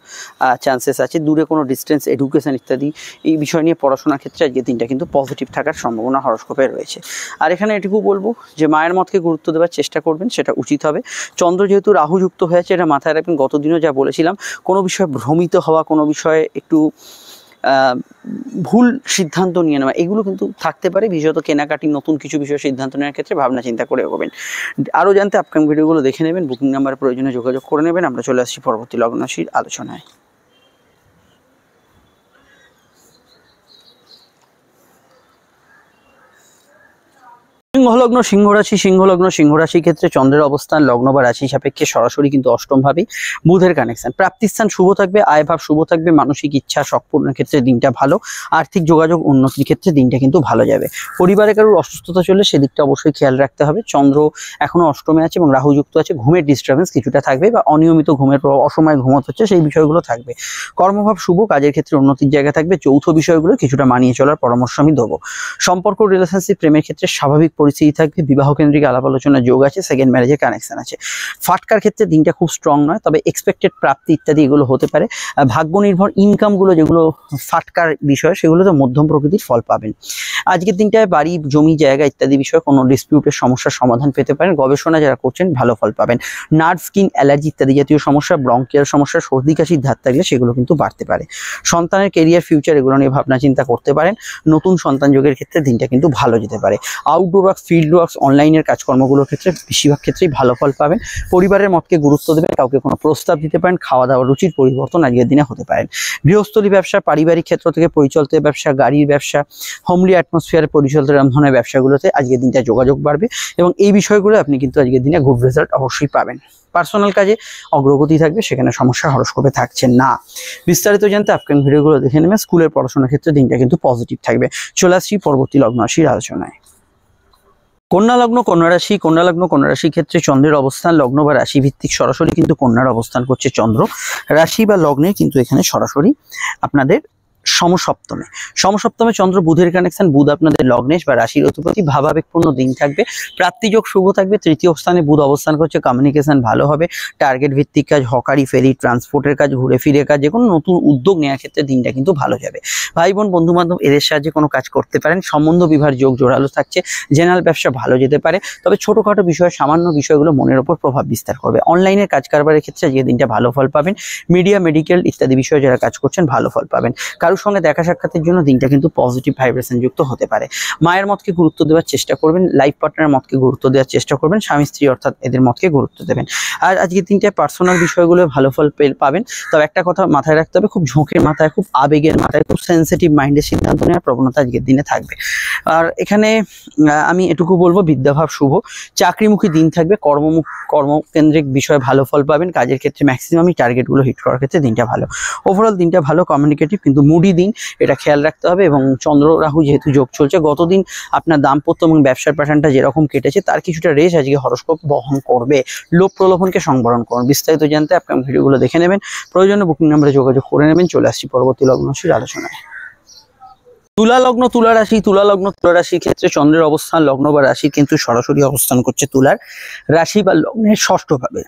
চান্সেস আছে, দূরে কোনো ডিস্টেন্স এডুকেশন ইত্যাদি এই বিষয় নিয়ে পড়াশোনার ক্ষেত্রে আজকের দিনটা কিন্তু পজিটিভ থাকার সম্ভাবনা হরস্কোপে রয়েছে। আর এখানে এটুকু বলবো যে মায়ের মতকে গুরুত্ব দেওয়ার চেষ্টা করবেন, সেটা উচিত হবে। চন্দ্র যেহেতু রাহুযুক্ত হয়েছে, এটা মাথায় রাখবেন। গতদিনও যা বলেছিলাম, কোনো বিষয়ে ভ্রমিত হওয়া, কোনো বিষয়ে একটু ভুল সিদ্ধান্ত নিয়ে নেওয়া এগুলো কিন্তু থাকতে পারে। বিশেষত কেনাকাটি, নতুন কিছু বিষয়ে সিদ্ধান্ত নেওয়ার ক্ষেত্রে ভাবনা চিন্তা করে এগোবেন। আরও জানতে আপকামিং ভিডিওগুলো দেখে নেবেন, বুকিং নাম্বারের প্রয়োজনে যোগাযোগ করে নেবেন। আমরা চলে আসছি পরবর্তী লগ্ন রাশির আলোচনায়। সিংহলগ্ন, সিংহরাশি, সিংহলগ্ন, সিংহরাশির ক্ষেত্রে চন্দ্রের অবস্থান লগ্ন বা রাশি সাপেক্ষে সরাসরি কিন্তু অষ্টম ভাবে। বুধের কানেকশন, প্রাপ্তিস্থান শুভ থাকবে, আয় ভাব শুভ থাকবে, মানসিক ইচ্ছা শখ পূরণের ক্ষেত্রে দিনটা ভালো, আর্থিক যোগাযোগ উন্নতির ক্ষেত্রে দিনটা কিন্তু ভালো যাবে। পরিবারে কারোর অসুস্থতা চললে সেদিকটা অবশ্যই খেয়াল রাখতে হবে। চন্দ্র এখনো অষ্টমে আছে এবং রাহু যুক্ত আছে, ঘুমের ডিস্টার্বেন্স কিছুটা থাকবে বা অনিয়মিত ঘুমের অসময় ঘুমোতে হচ্ছে সেই বিষয়গুলো থাকবে। কর্মভাব শুভ, কাজের ক্ষেত্রে উন্নতির জায়গা থাকবে। যৌথ বিষয়গুলো কিছুটা মানিয়ে চলার পরামর্শ আমি দেবো। সম্পর্ক, রিলেশনশিপ, প্রেমের ক্ষেত্রে স্বাভাবিক পরিস্থিতি থাকবে। বিবাহ কেন্দ্রিক আলাপ আলোচনার যোগ আছে, সেকেন্ড ম্যারেজের কানেকশন আছে। ফাটকার ক্ষেত্রে দিনটা খুব স্ট্রং নয়, তবে এক্সপেক্টেড প্রাপ্তি ইত্যাদি এগুলো হতে পারে। ভাগ্য নির্ভর ইনকামগুলো যেগুলো ফাটকার বিষয় সেগুলোতে মধ্যম প্রকৃতির ফল পাবেন। আজকের দিনটায় বাড়ি, জমি, জায়গা ইত্যাদি বিষয়ে কোনো ডিসপিউটের সমস্যার সমাধান পেতে পারেন। গবেষণা যারা করছেন ভালো ফল পাবেন। নার্ভ, স্কিন, অ্যালার্জি ইত্যাদি জাতীয় সমস্যা, ব্রঙ্কিয়াল সমস্যা, সর্দি কাশির ধাত থাকলে সেগুলো কিন্তু বাড়তে পারে। সন্তানের কেরিয়ার, ফিউচার এগুলো নিয়ে ভাবনা চিন্তা করতে পারেন। নতুন সন্তান যোগের ক্ষেত্রে দিনটা কিন্তু ভালো যেতে পারে। আউটডোর ওয়ার্ক, ফিল্ড ওয়ার্কস, অনলাইনের কাজকর্মগুলোর ক্ষেত্রে বেশিরভাগ ক্ষেত্রেই ভালো ফল পাবেন। পরিবারের মতকে গুরুত্ব দেবেন, কাউকে কোনো প্রস্তাব দিতে পারেন। খাওয়া দাওয়ার রুচির পরিবর্তন আজকের দিনে হতে পারেন। গৃহস্থলী ব্যবসা, পারিবারিক ক্ষেত্র থেকে পরিচালিত ব্যবসা, গাড়ির ব্যবসা, হোমলি অ্যাটমসফিয়ারে পরিচালিত এরকম ধরনের ব্যবসাগুলোতে আজকের দিনটা যোগাযোগ বাড়বে এবং এই বিষয়গুলো আপনি কিন্তু আজকের দিনে গুড রেজাল্ট অবশ্যই পাবেন। পার্সোনাল কাজে অগ্রগতি থাকবে, সেখানে সমস্যা হরস্কোপে থাকছে না। বিস্তারিত জানতে আপকামিং ভিডিওগুলো দেখে নেবেন। স্কুলের পড়াশোনার ক্ষেত্রে দিনটা কিন্তু পজিটিভ থাকবে। চলে আসছি পরবর্তী লগ্ন রাশির আলোচনায়। কন্যা লগ্ন, কন্যা রাশি, কন্যা লগ্ন, কন্যা রাশির ক্ষেত্রে চন্দ্রের অবস্থান লগ্ন বা রাশি ভিত্তিক সরাসরি কিন্তু কন্যার অবস্থান করছে চন্দ্র। রাশি বা লগ্নে কিন্তু এখানে সরাসরি আপনাদের সমসপ্তমে চন্দ্র বুধের কানেকশন। বুধ আপনাদের লগ্নেশ বা রাশির অধিপতি। ভাবাবেগপূর্ণ দিন থাকবে, প্রাপ্তিযোগ শুভ থাকবে। তৃতীয় স্থানে বুধ অবস্থান করছে, কমিউনিকেশন ভালো হবে। টার্গেট ভিত্তিক কাজ, হকারি, ফেরি, ট্রান্সপোর্টের কাজ, ঘুরে ফিরে কাজ, যে কোনো নতুন উদ্যোগ নেওয়ার ক্ষেত্রে দিনটা কিন্তু ভালো যাবে। ভাই বোন, বন্ধু বান্ধব এদের সাহায্যে কোনো কাজ করতে পারেন। সম্বন্ধ বিবাহের যোগ জোরালো থাকছে। জেনারেল ব্যবসা ভালো যেতে পারে, তবে ছোটখাটো বিষয়, সামান্য বিষয়গুলো মনের ওপর প্রভাব বিস্তার করবে। অনলাইনের কাজ কারবারের ক্ষেত্রে আজকে দিনটা ভালো ফল পাবেন। মিডিয়া, মেডিকেল ইত্যাদি বিষয়ে যারা কাজ করছেন ভালো ফল পাবেন। কারোর সঙ্গে দেখা সাক্ষাতের জন্য দিনটা কিন্তু পজিটিভ ভাইব্রেশন যুক্ত হতে পারে। মায়ের মতকে গুরুত্ব দেওয়ার চেষ্টা করবেন। লাইফ পার্টনারের মতকে গুরুত্ব দেওয়ার চেষ্টা করবেন। স্বামী স্ত্রী অর্থাৎ এদের মতকে গুরুত্ব দেবেন। আর আজকের দিনটায় পার্সোনাল বিষয়গুলো ভালো ফল পাবেন, তবে একটা কথা মাথায় রাখতে হবে, খুব ঝোঁকের মাথায়, খুব আবেগের মাথায়, খুব সেন্সিটিভ মাইন্ডের সিদ্ধান্ত নেওয়ার প্রবণতা আজকের দিনে থাকবে। আর এখানে আমি এটুকু বলবো, বিদ্যাভাব শুভ, চাকরিমুখী দিন থাকবে। কর্মকেন্দ্রিক বিষয়ে ভালো ফল পাবেন। কাজের ক্ষেত্রে ম্যাক্সিমামই টার্গেটগুলো হিট করার ক্ষেত্রে দিনটা ভালো। ওভারঅল দিনটা ভালো, কমিউনিকেটিভ কিন্তু মুডি দিন, এটা খেয়াল রাখতে হবে। এবং চন্দ্র রাহু যেহেতু যোগ চলছে, গতদিন আপনার দাম্পত্য এবং ব্যবসার প্যাটার্নটা যেরকম কেটেছে তার কিছুটা রেশ আজকে হরস্কোপ বহন করবে। লোভ প্রলোভনকে সংবরণ করুন। বিস্তারিত জানতে আপনার ভিডিওগুলো দেখে নেবেন, প্রয়োজনে বুকিং নাম্বারে যোগাযোগ করে নেবেন। চলে আসছি পরবর্তী লগ্ন রাশির আলোচনায়। তুলা লগ্ন, তুলা রাশি, তুলা লগ্ন, তুলা রাশির ক্ষেত্রে চন্দ্রের অবস্থান লগ্ন বা রাশি কিন্তু সরাসরি অবস্থান করছে তুলার রাশি বা লগ্নের ষষ্ঠ ভাবে।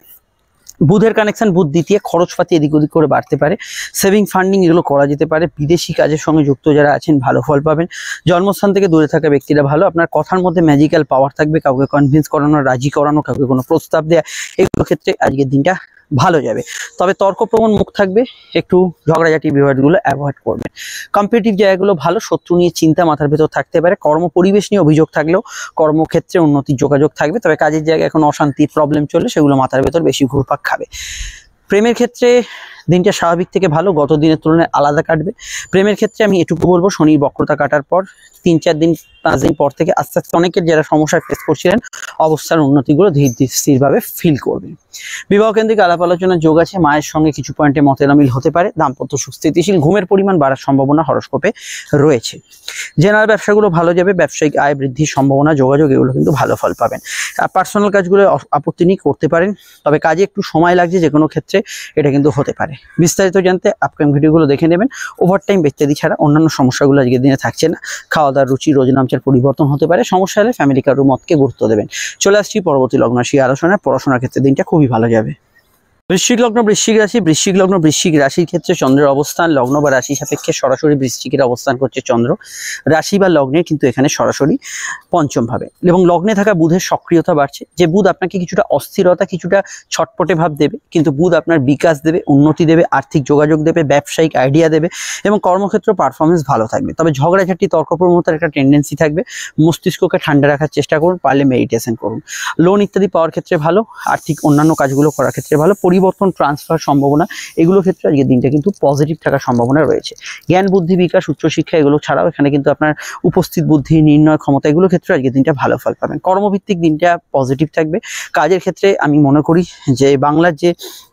বুধের কানেকশন, বুধ দ্বিতীয়, খরচপাতি এদিক ওদিক করে বাড়তে পারে, সেভিং ফান্ডিং এগুলো করা যেতে পারে। বিদেশি কাজের সঙ্গে যুক্ত যারা আছেন ভালো ফল পাবেন। জন্মস্থান থেকে দূরে থাকা ব্যক্তিরা ভালো, আপনার কথার মধ্যে ম্যাজিক্যাল পাওয়ার থাকবে, কাউকে কনভিন্স করানো, রাজি করানো, কাউকে কোনো প্রস্তাব দেওয়া, এগুলো ক্ষেত্রে আজকের দিনটা ভালো যাবে। তবে তর্কপ্রবণ মুখ থাকবে, একটু ঝগড়াঝাটি বিবাদগুলো অ্যাভয়েড করবেন। কম্পিটিটিভ জায়গাগুলো ভালো, শত্রু নিয়ে চিন্তা মাথার ভেতর থাকতে পারে। কর্ম পরিবেশ নিয়ে অভিযোগ থাকলেও কর্মক্ষেত্রে উন্নতির যোগাযোগ থাকবে। তবে কাজের জায়গায় এখন অশান্তি প্রবলেম চলে, সেগুলো মাথার ভেতর বেশি ঘুরপাক খাবে। প্রেমের ক্ষেত্রে দিনটা স্বাভাবিক থেকে ভালো, গত দিনের তুলনায় আলাদা কাটবে। প্রেমের ক্ষেত্রে আমি এটুকু বলবো, শনি বক্রতা কাটার পর 3-4 দিন 5 দিন পর থেকে আস্তে আস্তে অনেকের যারা সমস্যা ফেস করছিলেন অবস্থার উন্নতিগুলো ধীরে ধীরে স্থিরভাবে ফিল করবেন। বিবাহ কেন্দ্রিক আলাপ আলোচনার যোগ আছে, মায়ের সঙ্গে কিছু পয়েন্টে মতের অমিল হতে পারে। দাম্পত্য সুখ স্থিতিশীল, ঘুমের পরিমাণ বাড়ার সম্ভাবনা হরস্কোপে রয়েছে। জেনারেল ব্যবসাগুলো ভালো যাবে, ব্যবসায়িক আয় বৃদ্ধির সম্ভাবনা, যোগাযোগ এগুলো কিন্তু ভালো ফল পাবেন। আর পার্সোনাল কাজগুলো আপত্তি নিয়ে করতে পারেন, তবে কাজে একটু সময় লাগছে, যে কোনো ক্ষেত্রে এটা কিন্তু হতে পারে। বিস্তারিত জানতে আপকামিং ভিডিওগুলো দেখে নেবেন। ওভারটাইম ইত্যাদি ছাড়া অন্যান্য সমস্যাগুলো আজকের দিনে থাকছে না। খাওয়া দাওয়ার রুচি, রোজনামচার পরিবর্তন হতে পারে। সমস্যা হলে ফ্যামিলি কারোর মতকে গুরুত্ব দেবেন। চলে আসছি পরবর্তী লগ্ন রাশি আলোচনায়। পড়াশোনার ক্ষেত্রে দিনটা খুবই ভালো যাবে। বৃশ্চিক লগ্ন, বৃশ্চিক রাশি। বৃশ্চিক লগ্ন, বৃশ্চিক রাশির ক্ষেত্রে চন্দ্রের অবস্থান লগ্ন বা রাশি সাপেক্ষে সরাসরি বৃশ্চিকের অবস্থান করছে চন্দ্র। রাশি বা লগ্নের কিন্তু এখানে সরাসরি পঞ্চম ভাবে, এবং লগ্নে থাকা বুধের সক্রিয়তা বাড়ছে। যে বুধ আপনাকে কিছুটা অস্থিরতা, কিছুটা ছটপটে ভাব দেবে, কিন্তু বুধ আপনার বিকাশ দেবে, উন্নতি দেবে, আর্থিক যোগাযোগ দেবে, ব্যবসায়িক আইডিয়া দেবে, এবং কর্মক্ষেত্র পারফরমেন্স ভালো থাকবে। তবে ঝগড়াঝাটি, তর্কপ্রবণতার একটা টেন্ডেন্সি থাকবে। মস্তিষ্ককে ঠান্ডা রাখার চেষ্টা করুন, পারলে মেডিটেশন করুন। লোন ইত্যাদি পাওয়ার ক্ষেত্রে ভালো, আর্থিক অন্যান্য কাজগুলো করার ক্ষেত্রে ভালো। পরিবর্তন, ট্রান্সফার সম্ভাবনা, এগুলো ক্ষেত্রে আজকের দিনটা কিন্তু পজিটিভ থাকার সম্ভাবনা রয়েছে। জ্ঞান বুদ্ধি বিকাশ, উচ্চশিক্ষা এগুলো ছাড়াও এখানে কিন্তু আপনার উপস্থিত বুদ্ধি, নির্ণয় ক্ষমতা, এগুলো ক্ষেত্রে আজকের দিনটা ভালো ফল পাবেন। কর্মভিত্তিক দিনটা পজিটিভ থাকবে। কাজের ক্ষেত্রে আমি মনে করি যে বাংলার যে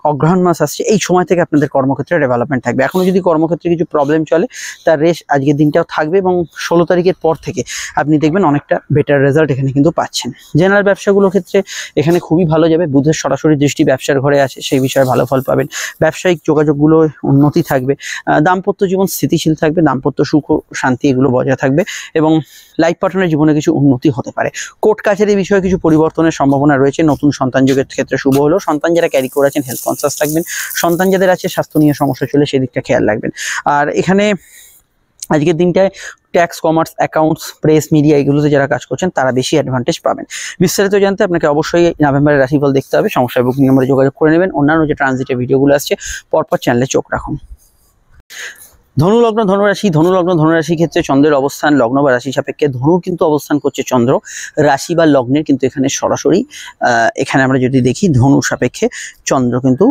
অগ্রহায়ণ মাস আসছে, এই সময় থেকে আপনাদের কর্মক্ষেত্রে ডেভেলপমেন্ট থাকবে। এখনো যদি কর্মক্ষেত্রে কিছু প্রবলেম চলে, তার রেশ আজকের দিনটাও থাকবে, এবং 16 তারিখের পর থেকে আপনি দেখবেন অনেকটা বেটার রেজাল্ট এখানে কিন্তু পাচ্ছেন। জেনারেল ব্যবসাগুলোর ক্ষেত্রে এখানে খুবই ভালো যাবে। বুধের সরাসরি দৃষ্টি ব্যবসার ঘরে আছে, সেই বিষয়ে ভালো ফল পাবেন। ব্যবসায়িক যোগাযোগগুলো উন্নতি থাকবে। দাম্পত্য জীবন স্থিতিশীল থাকবে, দাম্পত্য সুখ ও শান্তি এগুলো বজায় থাকবে, এবং লাইফ পার্টনারের জীবনে কিছু উন্নতি হতে পারে। কোর্ট কাছারি বিষয়ে কিছু পরিবর্তনের সম্ভাবনা রয়েছে। নতুন সন্তান যোগের ক্ষেত্রে শুভ হলো। সন্তান যারা ক্যারি করে আছেন হেলথ কনসাস থাকবেন। সন্তান যাদের আছে স্বাস্থ্য নিয়ে সমস্যা চলে, সেদিকটা খেয়াল রাখবেন। আর এখানে আজকের দিনটায় tax, commerce, accounts, press, media এগুলোতে যারা কাজ করছেন তারা বেশি অ্যাডভান্টেজ পাবেন। বিস্তারিত জানতে আপনাকে অবশ্যই নভেম্বরের রাশিফল দেখতে হবে। সমস্যায় বুকিং নম্বরে যোগাযোগ করে নেবেন। অন্যান্য যে ট্রানজিটের ভিডিওগুলো আসছে পরপর চ্যানেলে চোখ রাখুন। ধনু লগ্ন, ধনুরাশি। ধনু লগ্ন, ধনুরাশির ক্ষেত্রে চন্দ্রের অবস্থান লগ্ন বা রাশি সাপেক্ষে ধনুর কিন্তু অবস্থান করছে চন্দ্র। রাশি বা লগ্নের কিন্তু এখানে সরাসরি এখানে আমরা যদি দেখি ধনুর সাপেক্ষে চন্দ্র কিন্তু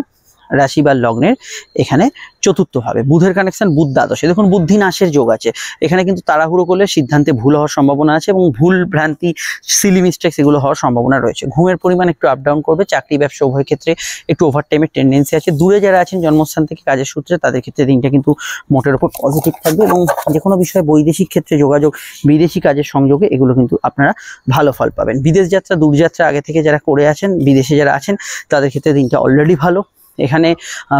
রাশি বা লগ্নের এখানে চতুর্থ ভাবে। বুধের কানেকশন, বুধ দ্বাদশে। দেখুন বুদ্ধি নাশের যোগ আছে এখানে, কিন্তু তাড়াহুড়ো করলে সিদ্ধান্তে ভুল হওয়ার সম্ভাবনা আছে, এবং ভুল ভ্রান্তি, সিলি মিস্টেক্স এগুলো হওয়ার সম্ভাবনা রয়েছে। ঘুমের পরিমাণ একটু আপ ডাউন করবে। চাকরি ব্যবসা উভয় ক্ষেত্রে একটু ওভারটাইমের টেন্ডেন্সি আছে। দূরে যারা আছেন জন্মস্থান থেকে কাজের সূত্রে, তাদের ক্ষেত্রে দিনটা কিন্তু মোটের উপর পজিটিভ থাকবে, এবং যে কোনো বিষয়ে বৈদেশিক ক্ষেত্রে যোগাযোগ, বিদেশি কাজের সংযোগে এগুলো কিন্তু আপনারা ভালো ফল পাবেন। বিদেশ যাত্রা, দূরযাত্রা আগে থেকে যারা করে আছেন, বিদেশে যারা আছেন তাদের ক্ষেত্রে দিনটা অলরেডি ভালো। এখানে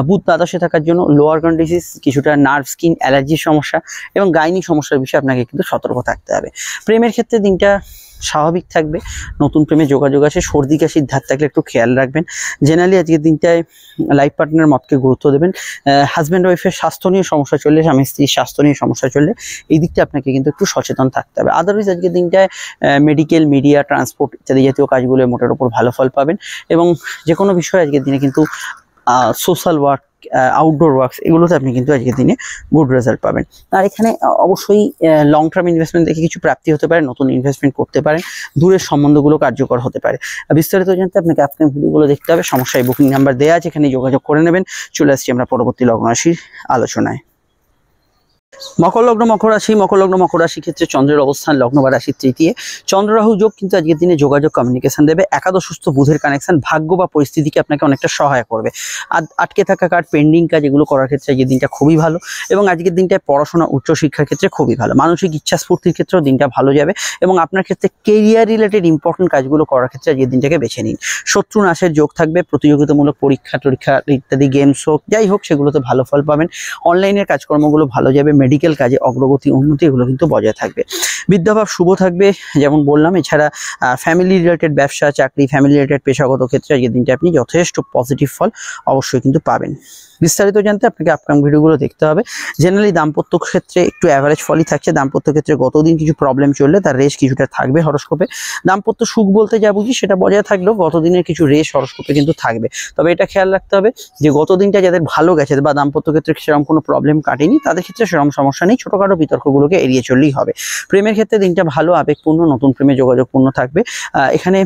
বুধ দ্বাদশে থাকার জন্য লোয়ার অর্গান ডিজিজ, কিছুটা নার্ভ, স্কিন, অ্যালার্জির সমস্যা এবং গাইনি সমস্যার বিষয়ে আপনাকে কিন্তু সতর্ক থাকতে হবে। প্রেমের ক্ষেত্রে দিনটা স্বাভাবিক থাকবে। নতুন প্রেমে যোগাযোগ আছে। সর্দি কাশির ধার থাকলে একটু খেয়াল রাখবেন। জেনারেলি আজকের দিনটায় লাইফ পার্টনারের মতকে গুরুত্ব দেবেন। হাজব্যান্ড ওয়াইফের স্বাস্থ্য নিয়ে সমস্যা চললে, স্বামী স্ত্রীর স্বাস্থ্য নিয়ে সমস্যা চললে এই দিকটা আপনাকে কিন্তু একটু সচেতন থাকতে হবে। আদারওয়াইজ আজকের দিনটায় মেডিকেল, মিডিয়া, ট্রান্সপোর্ট ইত্যাদি জাতীয় কাজগুলো মোটের উপর ভালো ফল পাবেন, এবং যে কোনো বিষয়ে আজকের দিনে কিন্তু সোশ্যাল ওয়ার্ক, আউটডোর ওয়ার্কস এগুলোতে আপনি কিন্তু আজকের দিনে গুড রেজাল্ট পাবেন। আর এখানে অবশ্যই লং টার্ম ইনভেস্টমেন্ট দেখে কিছু প্রাপ্তি হতে পারে, নতুন ইনভেস্টমেন্ট করতে পারেন, দূরের সম্বন্ধগুলো কার্যকর হতে পারে। বিস্তারিত জানতে আপনাকে আপকামিং ভিডিওগুলো দেখতে হবে। সমস্যায় বুকিং নাম্বার দেওয়া আছে, এখানে যোগাযোগ করে নেবেন। চলে আসছি আমরা পরবর্তী লগ্ন রাশির আলোচনায়। মকর লগ্ন, মকর রাশি। মকর লগ্ন, মকর রাশির ক্ষেত্রে চন্দ্রের অবস্থান লগ্ন বা রাশির তৃতীয়। চন্দ্র রাহু যোগ কিন্তু আজকের দিনে যোগাযোগ, কমিউনিকেশন দেবে। একাদশস্থ বুধের কানেকশন ভাগ্য বা পরিস্থিতিকে আপনাকে অনেকটা সহায় করবে। আটকে থাকা কাজ, পেন্ডিং কাজ এগুলো করার ক্ষেত্রে আজকের দিনটা খুবই ভালো, এবং আজকের দিনটায় পড়াশোনা, উচ্চশিক্ষার ক্ষেত্রে খুবই ভালো। মানসিক ইচ্ছা স্ফূর্তির ক্ষেত্রেও দিনটা ভালো যাবে, এবং আপনার ক্ষেত্রে কেরিয়ার রিলেটেড ইম্পর্টেন্ট কাজগুলো করার ক্ষেত্রে আজকের দিনটাকে বেছে নিন। শত্রু নাশের যোগ থাকবে। প্রতিযোগিতামূলক পরীক্ষা টরীক্ষা ইত্যাদি, গেমস হোক যাই হোক, সেগুলোতে ভালো ফল পাবেন। অনলাইনের কাজকর্মগুলো ভালো যাবে। মেডিকেল কাজে অগ্রগতি উন্নতি এগুলো কিন্তু বজায় থাকবে। বিদ্যাভাব শুভ থাকবে যেমন বললাম। এছাড়া ফ্যামিলি রিলেটেড ব্যবসা, চাকরি, ফ্যামিলি রিলেটেড পেশাগত ক্ষেত্রে আজকের দিনটা আপনি যথেষ্ট পজিটিভ ফল অবশ্যই কিন্তু পাবেন। বিস্তারিত জানতে আপনাকে আপকামিং ভিডিওগুলো দেখতে হবে। জেনারেলি দাম্পত্য ক্ষেত্রে একটু অ্যাভারেজ ফলই থাকছে। দাম্পত্য ক্ষেত্রে গতদিন কিছু প্রবলেম চললে তার রেশ কিছুটা থাকবে হরস্কোপে। দাম্পত্য সুখ বলতে যা বুঝি সেটা বজায় থাকলেও গতদিনের কিছু রেশ হরস্কোপে কিন্তু থাকবে। তবে এটা খেয়াল রাখতে হবে যে গত দিনটা যাদের ভালো গেছে বা দাম্পত্য ক্ষেত্রে সেরকম কোনো প্রবলেম কাটেনি তাদের ক্ষেত্রে সেরকম সমস্যা নেই, ছোটোখাটো বিতর্কগুলোকে এড়িয়ে চললেই হবে। প্রেমের ক্ষেত্রে দিনটা ভালো, আবেগপূর্ণ, নতুন প্রেমে যোগাযোগপূর্ণ থাকবে। এখানে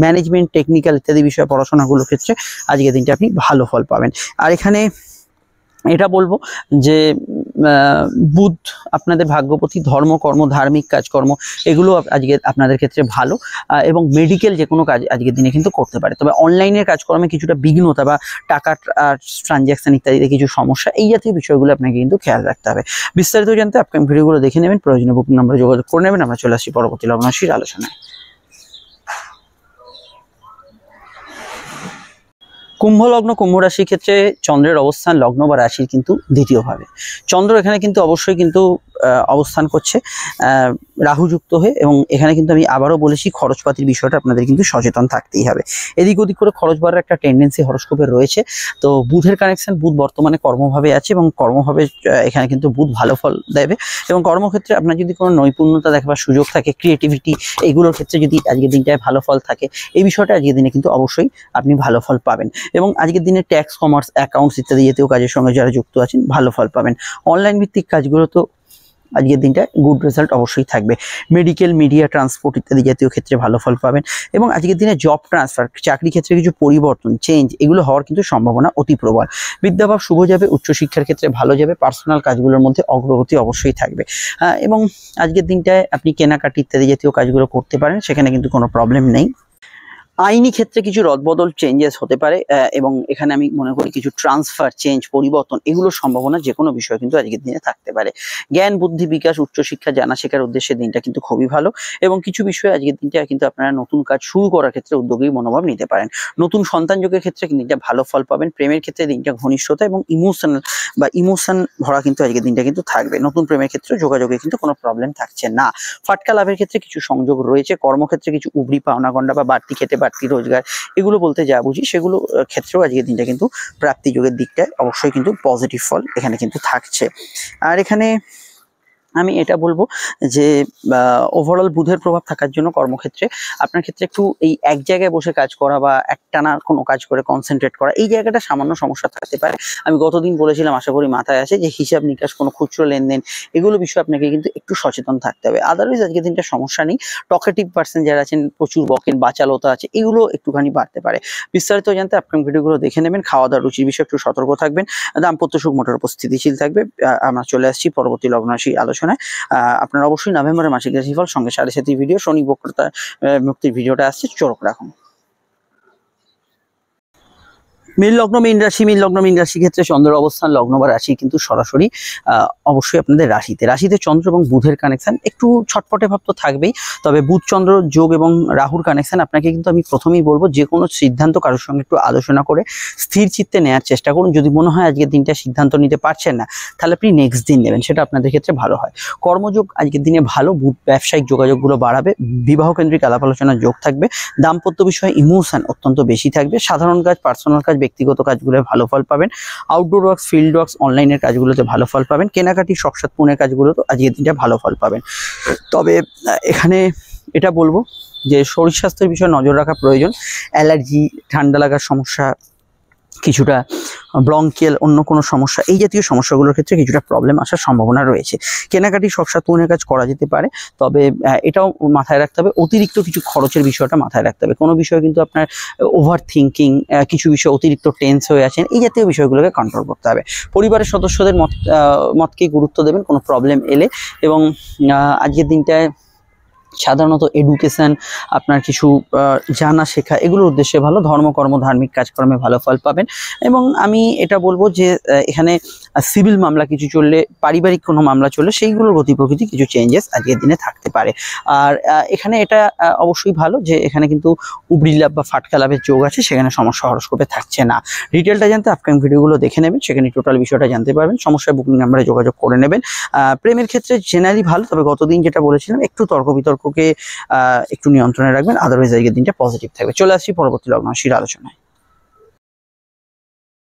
ম্যানেজমেন্ট, টেকনিক্যাল ইত্যাদি বিষয়ে পড়াশোনাগুলোর ক্ষেত্রে আজকের দিনটা আপনি ভালো ফল পাবেন। আর এখানে এটা বলবো যে বুধ আপনাদের ভাগ্যপতি, ধর্মকর্ম, ধার্মিক কাজকর্ম এগুলো আজকে আপনাদের ক্ষেত্রে ভালো এবং মেডিকেল যে কোনো কাজ আজকের দিনে কিন্তু করতে পারে। তবে অনলাইনের কাজকর্মে কিছুটা বিঘ্নতা বা টাকা ট্রানজ্যাকশন ইত্যাদিতে কিছু সমস্যা, এই জাতীয় বিষয়গুলো আপনাকে কিন্তু খেয়াল রাখতে হবে। বিস্তারিত জানতে আপকামিং ভিডিওগুলো দেখে নেবেন, প্রয়োজনীয় বুকিং নম্বরে যোগাযোগ করে নেবেন। আমরা চলে আসছি পরবর্তী লগ্ন রাশির আলোচনায়। কুম্ভ লগ্ন, কুম্ভ রাশির ক্ষেত্রে চন্দ্রের অবস্থান লগ্ন বা রাশির কিন্তু দ্বিতীয়ভাবে। চন্দ্র এখানে কিন্তু অবশ্যই কিন্তু অবস্থান করছে রাহুযুক্ত হয়ে, এবং এখানে কিন্তু আমি আবারও বলেছি খরচপাতির বিষয়টা আপনাদের কিন্তু সচেতন থাকতেই হবে। এদিক ওদিক করে খরচ বাড়ার একটা টেন্ডেন্সি হরস্কোপে রয়েছে। তো বুধের কানেকশন, বুধ বর্তমানে কর্মভাবে আছে এবং কর্মভাবে এখানে কিন্তু বুধ ভালো ফল দেবে। এবং কর্মক্ষেত্রে আপনার যদি কোনো নৈপুণ্যতা দেখাবার সুযোগ থাকে, ক্রিয়েটিভিটি, এইগুলোর ক্ষেত্রে যদি আজকের দিনটায় ভালো ফল থাকে, এই বিষয়টা আজকের দিনে কিন্তু অবশ্যই আপনি ভালো ফল পাবেন। এবং আজকের দিনে ট্যাক্স, কমার্স, অ্যাকাউন্টস ইত্যাদি জাতীয় কাজের সঙ্গে যারা যুক্ত আছেন ভালো ফল পাবেন। অনলাইন ভিত্তিক কাজগুলো তো আজকের দিনটা গুড রেজাল্ট অবশ্যই থাকবে। মেডিকেল, মিডিয়া, ট্রান্সপোর্ট ইত্যাদি জাতীয় ক্ষেত্রে ভালো ফল পাবেন। এবং আজকের দিনে জব ট্রান্সফার, চাকরি ক্ষেত্রে কিছু পরিবর্তন, চেঞ্জ এগুলো হওয়ার কিন্তু সম্ভাবনা অতি প্রবল। বিদ্যাভাব শুভ যাবে, উচ্চশিক্ষার ক্ষেত্রে ভালো যাবে, পার্সোনাল কাজগুলোর মধ্যে অগ্রগতি অবশ্যই থাকবে। এবং আজকের দিনটায় আপনি কেনাকাটি ইত্যাদি জাতীয় কাজগুলো করতে পারেন, সেখানে কিন্তু কোনো প্রবলেম নেই। আইনি ক্ষেত্রে কিছু রদবদল, চেঞ্জেস হতে পারে এবং এখানে আমি মনে করি কিছু ট্রান্সফার, চেঞ্জ, পরিবর্তন এগুলোর সম্ভাবনা যে কোনো বিষয় কিন্তু আজকের দিনে থাকতে পারে। জ্ঞান, বুদ্ধি, বিকাশ, উচ্চশিক্ষা, জানা শেখার উদ্দেশ্যে দিনটা কিন্তু খুবই ভালো। এবং কিছু বিষয়ে আজকের দিনটা কিন্তু আপনারা নতুন কাজ শুরু করার ক্ষেত্রে উদ্যোগী মনোভাব নিতে পারেন। নতুন সন্তান যোগের ক্ষেত্রে দিনটা ভালো ফল পাবেন। প্রেমের ক্ষেত্রে দিনটা ঘনিষ্ঠতা এবং ইমোশন ভরা কিন্তু আজকের দিনটা কিন্তু থাকবে। নতুন প্রেমের ক্ষেত্রে যোগাযোগে কিন্তু কোনো প্রবলেম থাকছে না। ফাটকা লাভের ক্ষেত্রে কিছু সংযোগ রয়েছে। কর্মক্ষেত্রে কিছু উবরি পাওনা গন্ডা বা বাড়তি খেতে বাড়তি রোজগার এগুলো বলতে যা বুঝি সেগুলো ক্ষেত্রেও আজকের দিনটা কিন্তু প্রাপ্তি যোগের দিকটায় অবশ্যই কিন্তু পজিটিভ ফল এখানে কিন্তু থাকছে। আর এখানে আমি এটা বলবো যে ওভারঅল বুধের প্রভাব থাকার জন্য কর্মক্ষেত্রে আপনার ক্ষেত্রে একটু এই এক জায়গায় বসে কাজ করা বা একটানা কোনো কাজ করে কনসেন্ট্রেট করা, এই জায়গাটা সামান্য সমস্যা থাকতে পারে। আমি গতদিন বলেছিলাম, আশা করি মাথায় আছে, যে হিসাব নিকাশ, কোনো খুচরো লেনদেন এগুলো বিষয়ে আপনাকে কিন্তু একটু সচেতন থাকতে হবে। আদারওয়াইজ আজকের দিনটা সমস্যা নেই। টকেটিভ পার্সন যারা আছেন, প্রচুর বকেন, বাচালতা আছে, এগুলো একটুখানি বাড়তে পারে। বিস্তারিত জানতে আপনার ভিডিওগুলো দেখে নেবেন। খাওয়া দাওয়ার রুচির বিষয়ে একটু সতর্ক থাকবেন। দাম্পত্য সুখ মোটের উপর স্থিতিশীল থাকবে। আমরা চলে আসছি পরবর্তী লগ্ন রাশি আলোচনায়। আপনারা অবশ্যই নভেম্বরের মাসিক রাশিফল সঙ্গে 7.5 ভিডিও, শনি বক্রতা মুক্তির ভিডিওটা আসছে, চোখ রাখুন। মীন লগ্ন, মীন রাশি। মীন লগ্ন, মীন রাশির ক্ষেত্রে চন্দ্রের অবস্থান লগ্ন বা রাশি কিন্তু সরাসরি অবশ্যই আপনাদের রাশিতে চন্দ্র এবং বুধের কানেকশন একটু ছটপটে ভাব তো থাকবেই। তবে বুধ চন্দ্র যোগ এবং রাহুর কানেকশন আপনাকে কিন্তু আমি প্রথমেই বলবো যে কোনো সিদ্ধান্ত কারোর সঙ্গে একটু আলোচনা করে স্থির চিত্তে নেওয়ার চেষ্টা করুন। যদি মনে হয় আজকের দিনটা সিদ্ধান্ত নিতে পারছেন না, তাহলে আপনি নেক্সট দিন নেবেন, সেটা আপনাদের ক্ষেত্রে ভালো হয়। কর্মযোগ আজকের দিনে ভালো, বুধ ব্যবসায়িক যোগাযোগগুলো বাড়াবে, বিবাহ কেন্দ্রিক আলাপ আলোচনার যোগ থাকবে, দাম্পত্য বিষয়ে ইমোশন অত্যন্ত বেশি থাকবে, সাধারণ কাজ, পার্সোনাল কাজ, ব্যক্তিগত কাজগুলো ভালো ফল পাবেন, আউটডোর ওয়ার্কস, ফিল্ড ওয়ার্কস, অনলাইনের কাজগুলোতে ভালো ফল পাবেন, কেনাকাটি, শখসাদ পূর্ণের কাজগুলো তো আজকের দিনটা ভালো ফল পাবেন। তবে এখানে এটা বলবো যে শরীর স্বাস্থ্যের বিষয়ে নজর রাখা প্রয়োজন। অ্যালার্জি, ঠান্ডা লাগার সমস্যা, কিছুটা ব্রঙ্কিয়াল, অন্য কোনো সমস্যা, এই জাতীয় সমস্যাগুলোর ক্ষেত্রে কিছুটা প্রবলেম আসার সম্ভাবনা রয়েছে। কেনাকাটি, শখসাদ পূর্ণের কাজ করা যেতে পারে। তবে এটাও মাথায় রাখতে হবে, অতিরিক্ত কিছু খরচের বিষয়টা মাথায় রাখতে হবে। কোনো বিষয়ে কিন্তু আপনার ওভার থিঙ্কিং, কিছু বিষয় অতিরিক্ত টেন্স হয়ে আছেন, এই জাতীয় বিষয়গুলোকে কন্ট্রোল করতে হবে। পরিবারের সদস্যদের মতকেই গুরুত্ব দেবেন কোনো প্রবলেম এলে। এবং আজকের দিনটায় সাধারণত এডুকেশন, আপনার কিছু জানা শেখা, এগুলোর উদ্দেশ্যে ভালো। ধর্মকর্ম, ধার্মিক কাজকর্মে ভালো ফল পাবেন। এবং আমি এটা বলবো যে এখানে সিভিল মামলা কিছু চললে, পারিবারিক কোনো মামলা চললে, সেইগুলোর গতি প্রকৃতি কিছু চেঞ্জেস আজকের দিনে থাকতে পারে। আর এখানে এটা অবশ্যই ভালো যে এখানে কিন্তু উবরি লাভ বা ফাটকা লাভের যোগ আছে, সেখানে সমস্যা হরস্কোপে থাকছে না। ডিটেলটা জানতে আপকামিং ভিডিওগুলো দেখে নেবেন, সেখানে টোটাল বিষয়টা জানতে পারবেন। সমস্যায় বুকিং নাম্বারে যোগাযোগ করে নেবেন। প্রেমের ক্ষেত্রে জেনারেলি ভালো, তবে গতদিন যেটা বলেছিলাম একটু তর্ক বিতর্ককে একটু নিয়ন্ত্রণে রাখবেন, আদারওয়াইজ আজকের দিনটা পজিটিভ থাকবে। চলে আসছি পরবর্তী লগ্ন রাশির আলোচনায়।